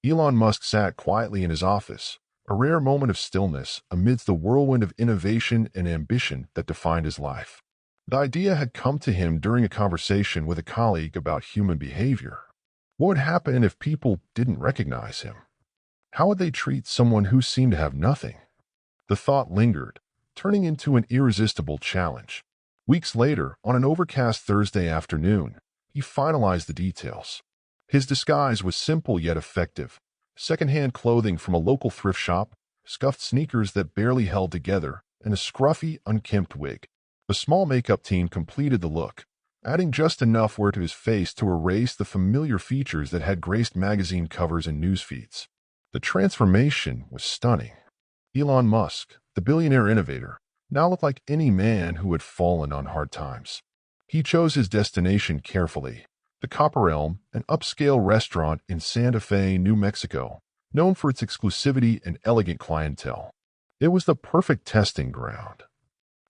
Elon Musk sat quietly in his office, a rare moment of stillness amidst the whirlwind of innovation and ambition that defined his life. The idea had come to him during a conversation with a colleague about human behavior. What would happen if people didn't recognize him? How would they treat someone who seemed to have nothing? The thought lingered, turning into an irresistible challenge. Weeks later, on an overcast Thursday afternoon, he finalized the details. His disguise was simple yet effective. Secondhand clothing from a local thrift shop, scuffed sneakers that barely held together, and a scruffy, unkempt wig. The small makeup team completed the look, adding just enough wear to his face to erase the familiar features that had graced magazine covers and news feeds. The transformation was stunning. Elon Musk, the billionaire innovator, now looked like any man who had fallen on hard times. He chose his destination carefully. The Copper Elm, an upscale restaurant in Santa Fe, New Mexico, known for its exclusivity and elegant clientele. It was the perfect testing ground.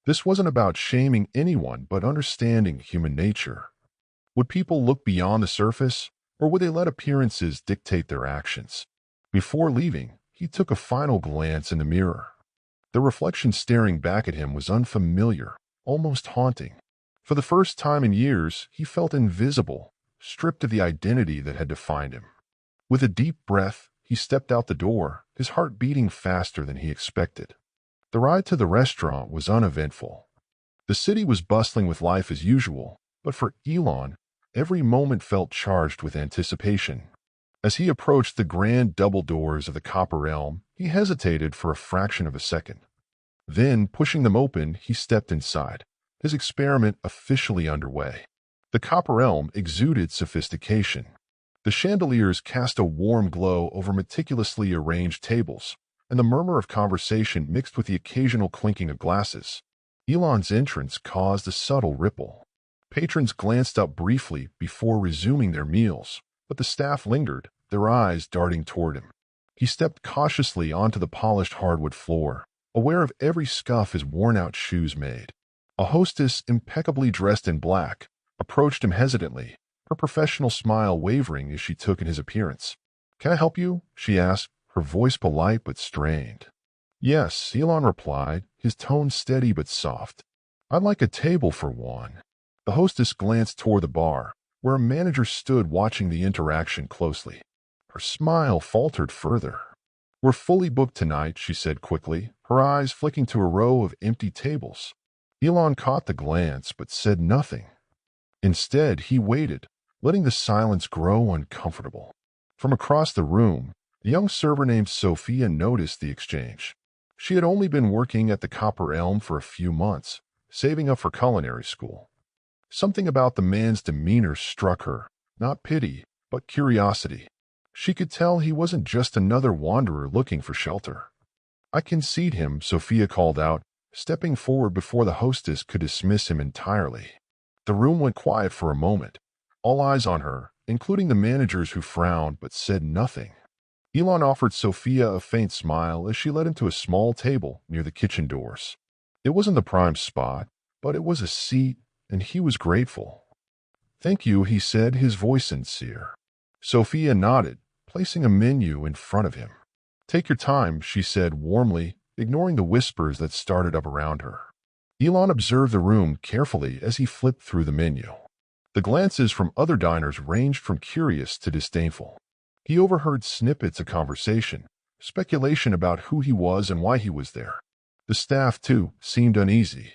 This wasn't about shaming anyone but understanding human nature. Would people look beyond the surface, or would they let appearances dictate their actions? Before leaving, he took a final glance in the mirror. The reflection staring back at him was unfamiliar, almost haunting. For the first time in years, he felt invisible, stripped of the identity that had defined him. With a deep breath, he stepped out the door, his heart beating faster than he expected. The ride to the restaurant was uneventful. The city was bustling with life as usual, but for Elon, every moment felt charged with anticipation. As he approached the grand double doors of the Copper Elm, he hesitated for a fraction of a second. Then, pushing them open, he stepped inside, his experiment officially underway. The Copper Elm exuded sophistication. The chandeliers cast a warm glow over meticulously arranged tables, and the murmur of conversation mixed with the occasional clinking of glasses. Elon's entrance caused a subtle ripple. Patrons glanced up briefly before resuming their meals, but the staff lingered, their eyes darting toward him. He stepped cautiously onto the polished hardwood floor, aware of every scuff his worn-out shoes made. A hostess, impeccably dressed in black, approached him hesitantly, her professional smile wavering as she took in his appearance. "Can I help you?" she asked, her voice polite but strained. "Yes," Elon replied, his tone steady but soft. "I'd like a table for one." The hostess glanced toward the bar, where a manager stood watching the interaction closely. Her smile faltered further. "We're fully booked tonight," she said quickly, her eyes flicking to a row of empty tables. Elon caught the glance but said nothing. Instead, he waited, letting the silence grow uncomfortable. From across the room, a young server named Sophia noticed the exchange. She had only been working at the Copper Elm for a few months, saving up for culinary school. Something about the man's demeanor struck her, not pity, but curiosity. She could tell he wasn't just another wanderer looking for shelter. "I can seat him," Sophia called out, stepping forward before the hostess could dismiss him entirely. The room went quiet for a moment, all eyes on her, including the managers who frowned but said nothing. Elon offered Sophia a faint smile as she led him to a small table near the kitchen doors. It wasn't the prime spot, but it was a seat, and he was grateful. "Thank you," he said, his voice sincere. Sophia nodded, placing a menu in front of him. "Take your time," she said warmly, ignoring the whispers that started up around her. Elon observed the room carefully as he flipped through the menu. The glances from other diners ranged from curious to disdainful. He overheard snippets of conversation, speculation about who he was and why he was there. The staff, too, seemed uneasy.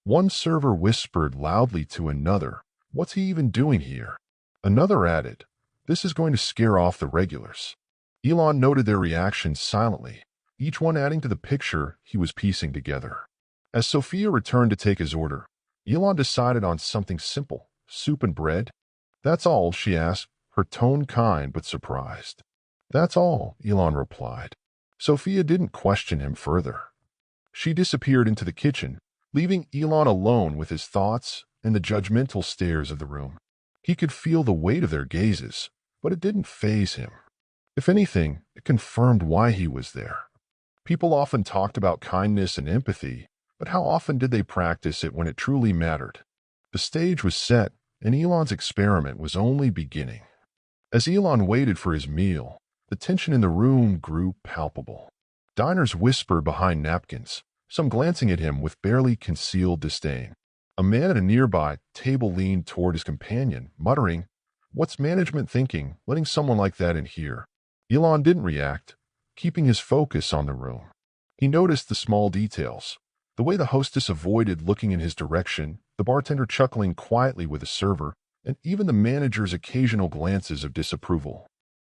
One server whispered loudly to another, "What's he even doing here?" Another added, "This is going to scare off the regulars." Elon noted their reactions silently, each one adding to the picture he was piecing together. As Sophia returned to take his order, Elon decided on something simple, soup and bread. "That's all?" she asked, her tone kind but surprised. "That's all," Elon replied. Sophia didn't question him further. She disappeared into the kitchen, leaving Elon alone with his thoughts and the judgmental stares of the room. He could feel the weight of their gazes, but it didn't faze him. If anything, it confirmed why he was there. People often talked about kindness and empathy, but how often did they practice it when it truly mattered? The stage was set, and Elon's experiment was only beginning. As Elon waited for his meal, The tension in the room grew palpable. Diners whispered behind napkins, some glancing at him with barely concealed disdain. A man at a nearby table leaned toward his companion, muttering, "What's management thinking, letting someone like that in here?" Elon didn't react, keeping his focus on the room. He noticed the small details, the way the hostess avoided looking in his direction, the bartender chuckling quietly with a server, and even the manager's occasional glances of disapproval.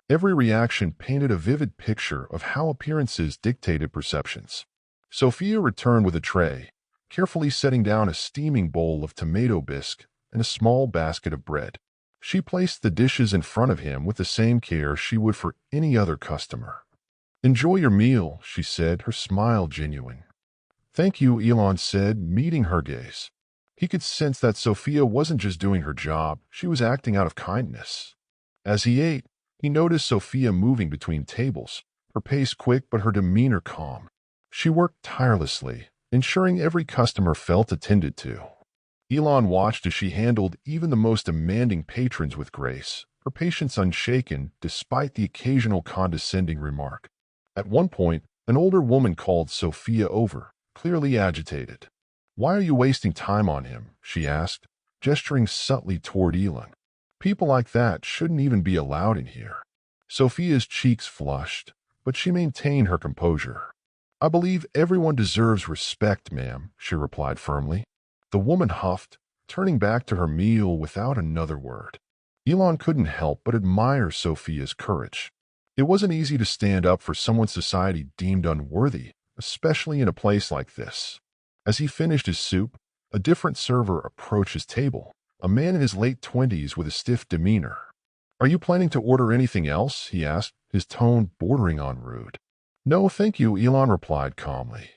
Every reaction painted a vivid picture of how appearances dictated perceptions. Sophia returned with a tray, carefully setting down a steaming bowl of tomato bisque and a small basket of bread. She placed the dishes in front of him with the same care she would for any other customer. "Enjoy your meal," she said, her smile genuine. "Thank you," Elon said, meeting her gaze. He could sense that Sophia wasn't just doing her job, she was acting out of kindness. As he ate, he noticed Sophia moving between tables, her pace quick but her demeanor calm. She worked tirelessly, ensuring every customer felt attended to. Elon watched as she handled even the most demanding patrons with grace, her patience unshaken despite the occasional condescending remark. At one point, an older woman called Sophia over, clearly agitated. "Why are you wasting time on him?" she asked, gesturing subtly toward Elon. "People like that shouldn't even be allowed in here." Sophia's cheeks flushed, but she maintained her composure. "I believe everyone deserves respect, ma'am," she replied firmly. The woman huffed, turning back to her meal without another word. Elon couldn't help but admire Sophia's courage. It wasn't easy to stand up for someone society deemed unworthy, especially in a place like this. As he finished his soup, a different server approached his table, a man in his late 20s with a stiff demeanor. "Are you planning to order anything else?" he asked, his tone bordering on rude. "No, thank you," Elon replied calmly.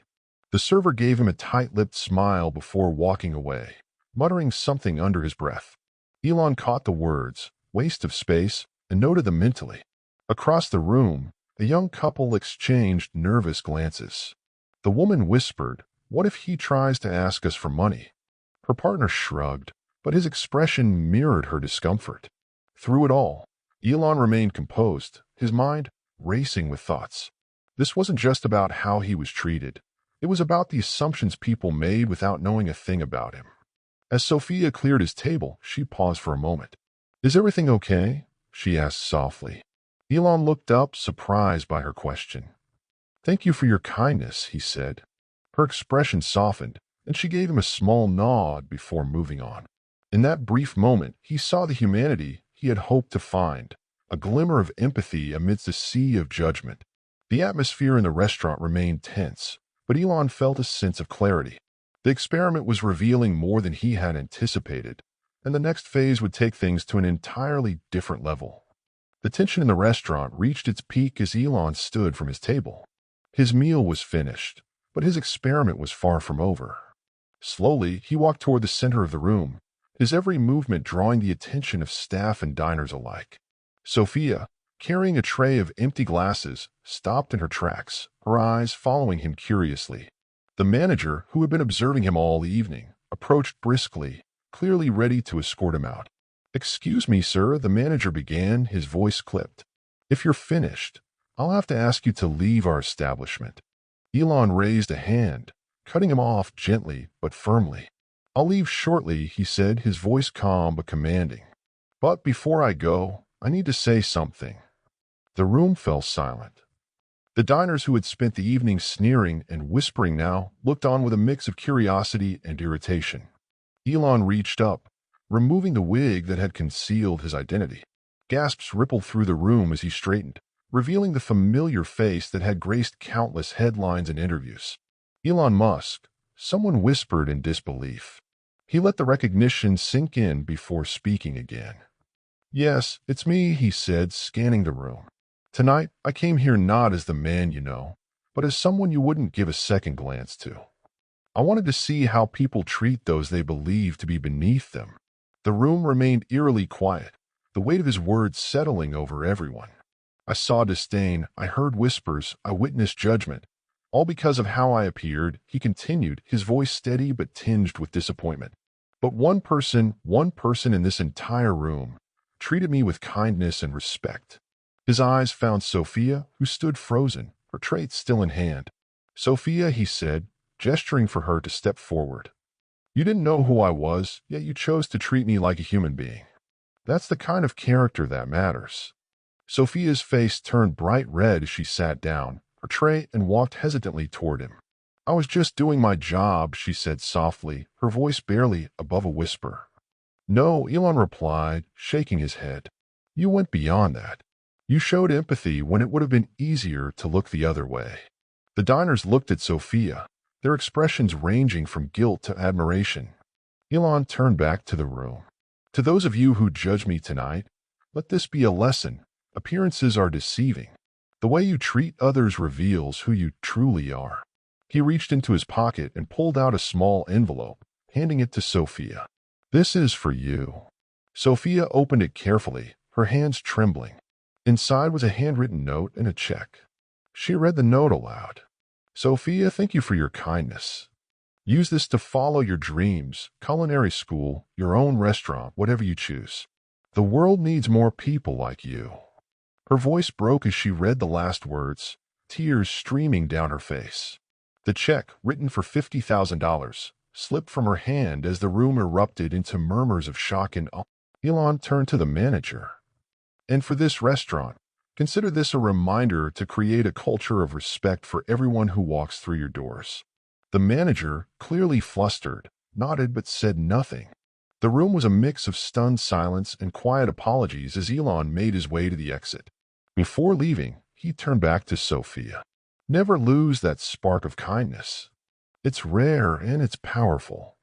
The server gave him a tight-lipped smile before walking away, muttering something under his breath. Elon caught the words, "waste of space," and noted them mentally. Across the room, the young couple exchanged nervous glances. The woman whispered, "What if he tries to ask us for money?" Her partner shrugged, but his expression mirrored her discomfort. Through it all, Elon remained composed, his mind racing with thoughts. This wasn't just about how he was treated. It was about the assumptions people made without knowing a thing about him. As Sophia cleared his table, she paused for a moment. "Is everything okay?" she asked softly. Elon looked up, surprised by her question. "Thank you for your kindness," he said. Her expression softened, and she gave him a small nod before moving on. In that brief moment, he saw the humanity he had hoped to find, a glimmer of empathy amidst a sea of judgment. The atmosphere in the restaurant remained tense, but Elon felt a sense of clarity. The experiment was revealing more than he had anticipated, and the next phase would take things to an entirely different level. The tension in the restaurant reached its peak as Elon stood from his table. His meal was finished, but his experiment was far from over. Slowly, he walked toward the center of the room, his every movement drawing the attention of staff and diners alike. Sophia, carrying a tray of empty glasses, stopped in her tracks, her eyes following him curiously. The manager, who had been observing him all evening, approached briskly, clearly ready to escort him out. "Excuse me, sir," the manager began, his voice clipped. "If you're finished, I'll have to ask you to leave our establishment." Elon raised a hand, cutting him off gently but firmly. "I'll leave shortly," he said, his voice calm but commanding. "But before I go, I need to say something." The room fell silent. The diners who had spent the evening sneering and whispering now looked on with a mix of curiosity and irritation. Elon reached up, removing the wig that had concealed his identity. Gasps rippled through the room as he straightened, revealing the familiar face that had graced countless headlines and interviews. "Elon Musk," someone whispered in disbelief. He let the recognition sink in before speaking again. "Yes, it's me," he said, scanning the room. "Tonight, I came here not as the man you know, but as someone you wouldn't give a second glance to. I wanted to see how people treat those they believe to be beneath them." The room remained eerily quiet, the weight of his words settling over everyone. "I saw disdain, I heard whispers, I witnessed judgment. All because of how I appeared," he continued, his voice steady but tinged with disappointment. "But one person in this entire room treated me with kindness and respect." His eyes found Sophia, who stood frozen, her tray still in hand. "Sophia," he said, gesturing for her to step forward. "You didn't know who I was, yet you chose to treat me like a human being. That's the kind of character that matters." Sophia's face turned bright red as she sat down, her tray, and walked hesitantly toward him. "I was just doing my job," she said softly, her voice barely above a whisper. "No," Elon replied, shaking his head. "You went beyond that. You showed empathy when it would have been easier to look the other way." The diners looked at Sophia, their expressions ranging from guilt to admiration. Elon turned back to the room. "To those of you who judge me tonight, let this be a lesson. Appearances are deceiving. The way you treat others reveals who you truly are." He reached into his pocket and pulled out a small envelope, handing it to Sophia. "This is for you." Sophia opened it carefully, her hands trembling. Inside was a handwritten note and a check. She read the note aloud. "Sophia, thank you for your kindness. Use this to follow your dreams, culinary school, your own restaurant, whatever you choose. The world needs more people like you." Her voice broke as she read the last words, tears streaming down her face. The check, written for $50,000, slipped from her hand as the room erupted into murmurs of shock and awe. Elon turned to the manager. "And for this restaurant, consider this a reminder to create a culture of respect for everyone who walks through your doors." The manager, clearly flustered, nodded but said nothing. The room was a mix of stunned silence and quiet apologies as Elon made his way to the exit. Before leaving, he turned back to Sophia. "Never lose that spark of kindness. It's rare and it's powerful."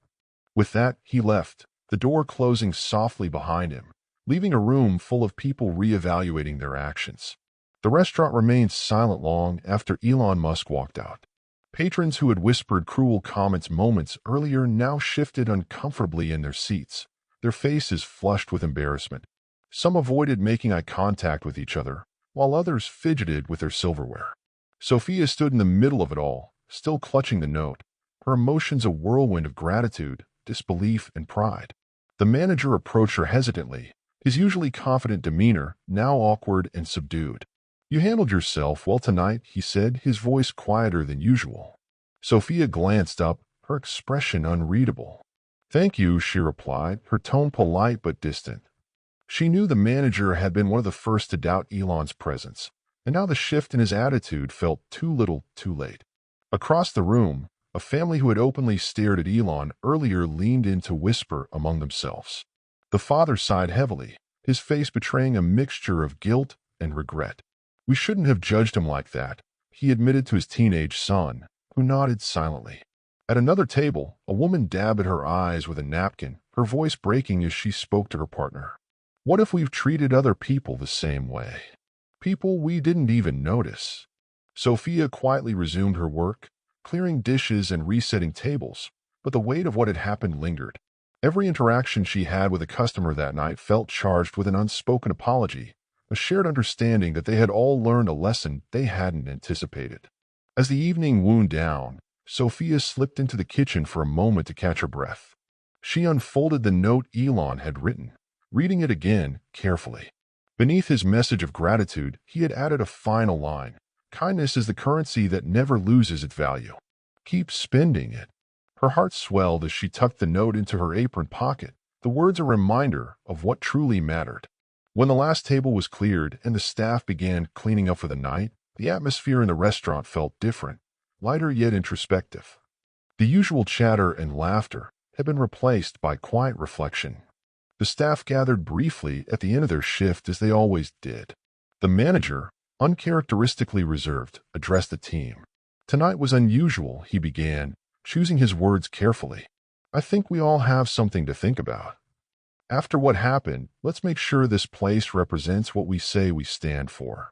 With that, he left, the door closing softly behind him, leaving a room full of people reevaluating their actions. The restaurant remained silent long after Elon Musk walked out. Patrons who had whispered cruel comments moments earlier now shifted uncomfortably in their seats, their faces flushed with embarrassment. Some avoided making eye contact with each other, while others fidgeted with their silverware. Sophia stood in the middle of it all, still clutching the note, her emotions a whirlwind of gratitude, disbelief, and pride. The manager approached her hesitantly, his usually confident demeanor now awkward and subdued. "You handled yourself well tonight," he said, his voice quieter than usual. Sophia glanced up, her expression unreadable. "Thank you," she replied, her tone polite but distant. She knew the manager had been one of the first to doubt Elon's presence, and now the shift in his attitude felt too little, too late. Across the room, a family who had openly stared at Elon earlier leaned in to whisper among themselves. The father sighed heavily, his face betraying a mixture of guilt and regret. "We shouldn't have judged him like that," he admitted to his teenage son, who nodded silently. At another table, a woman dabbed at her eyes with a napkin, her voice breaking as she spoke to her partner. "What if we've treated other people the same way? People we didn't even notice." Sophia quietly resumed her work, clearing dishes and resetting tables, but the weight of what had happened lingered. Every interaction she had with a customer that night felt charged with an unspoken apology, a shared understanding that they had all learned a lesson they hadn't anticipated. As the evening wound down, Sophia slipped into the kitchen for a moment to catch her breath. She unfolded the note Elon had written, reading it again carefully. Beneath his message of gratitude, he had added a final line: "Kindness is the currency that never loses its value. Keep spending it." Her heart swelled as she tucked the note into her apron pocket, the words a reminder of what truly mattered. When the last table was cleared and the staff began cleaning up for the night, the atmosphere in the restaurant felt different, lighter yet introspective. The usual chatter and laughter had been replaced by quiet reflection. The staff gathered briefly at the end of their shift as they always did. The manager, uncharacteristically reserved, addressed the team. "Tonight was unusual," he began, choosing his words carefully. "I think we all have something to think about. After what happened, let's make sure this place represents what we say we stand for."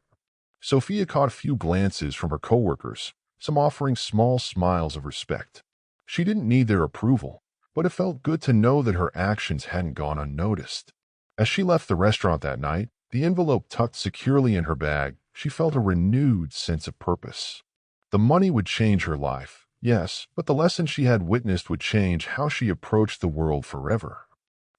Sophia caught a few glances from her coworkers, some offering small smiles of respect. She didn't need their approval, but it felt good to know that her actions hadn't gone unnoticed. As she left the restaurant that night, the envelope tucked securely in her bag, she felt a renewed sense of purpose. The money would change her life, yes, but the lesson she had witnessed would change how she approached the world forever.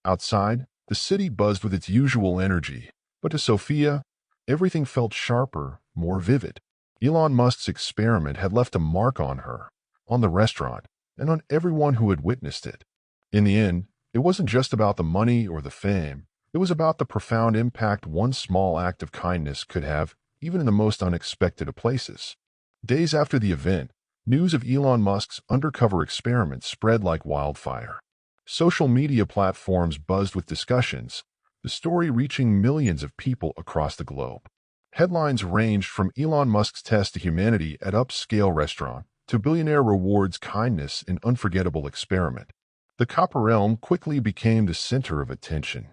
Outside, the city buzzed with its usual energy, but to Sophia, Everything felt sharper, more vivid. Elon Musk's experiment had left a mark on her, on the restaurant, and on everyone who had witnessed it. In the end, it wasn't just about the money or the fame. It was about the profound impact one small act of kindness could have, even in the most unexpected of places. Days after the event, news of Elon Musk's undercover experiment spread like wildfire. Social media platforms buzzed with discussions, the story reaching millions of people across the globe. Headlines ranged from Elon Musk's test to humanity at upscale restaurant to billionaire rewards kindness in unforgettable experiment. The copper realm quickly became the center of attention.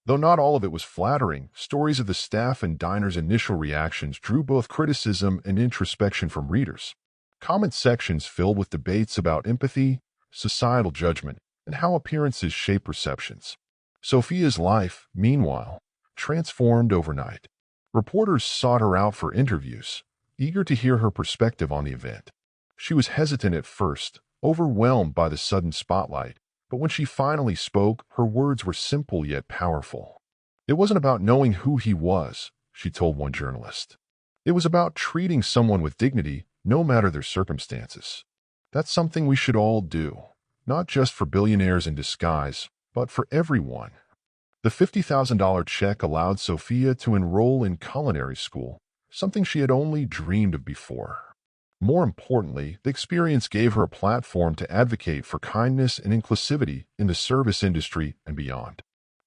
Though not all of it was flattering, stories of the staff and diners' initial reactions drew both criticism and introspection from readers. Comment sections filled with debates about empathy, societal judgment, and how appearances shape perceptions. Sophia's life, meanwhile, transformed overnight. Reporters sought her out for interviews, eager to hear her perspective on the event. She was hesitant at first, overwhelmed by the sudden spotlight, but when she finally spoke, her words were simple yet powerful. It wasn't about knowing who he was, she told one journalist. It was about treating someone with dignity, no matter their circumstances. That's something we should all do, not just for billionaires in disguise, but for everyone. The $50,000 check allowed Sophia to enroll in culinary school, something she had only dreamed of before. More importantly, the experience gave her a platform to advocate for kindness and inclusivity in the service industry and beyond.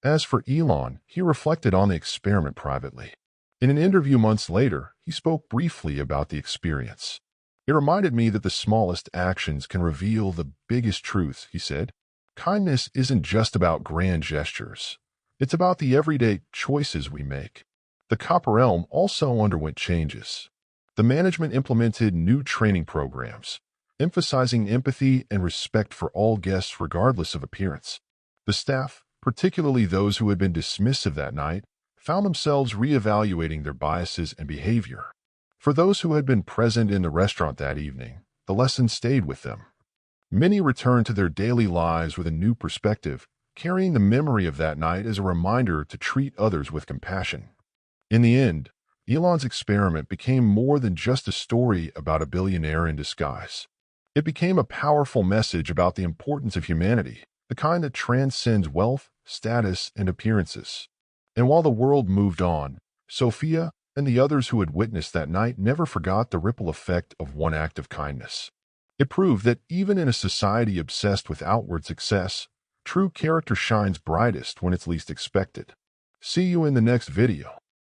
As for Elon, he reflected on the experiment privately. In an interview months later, he spoke briefly about the experience. It reminded me that the smallest actions can reveal the biggest truth, he said. Kindness isn't just about grand gestures. It's about the everyday choices we make. The Copper Elm also underwent changes. The management implemented new training programs, emphasizing empathy and respect for all guests regardless of appearance. The staff, particularly those who had been dismissive that night, found themselves reevaluating their biases and behavior. For those who had been present in the restaurant that evening, the lesson stayed with them. Many returned to their daily lives with a new perspective, carrying the memory of that night as a reminder to treat others with compassion. In the end, Elon's experiment became more than just a story about a billionaire in disguise. It became a powerful message about the importance of humanity, the kind that transcends wealth, status, and appearances. And while the world moved on, Sophia and the others who had witnessed that night never forgot the ripple effect of one act of kindness. It proved that even in a society obsessed with outward success, true character shines brightest when it's least expected. See you in the next video.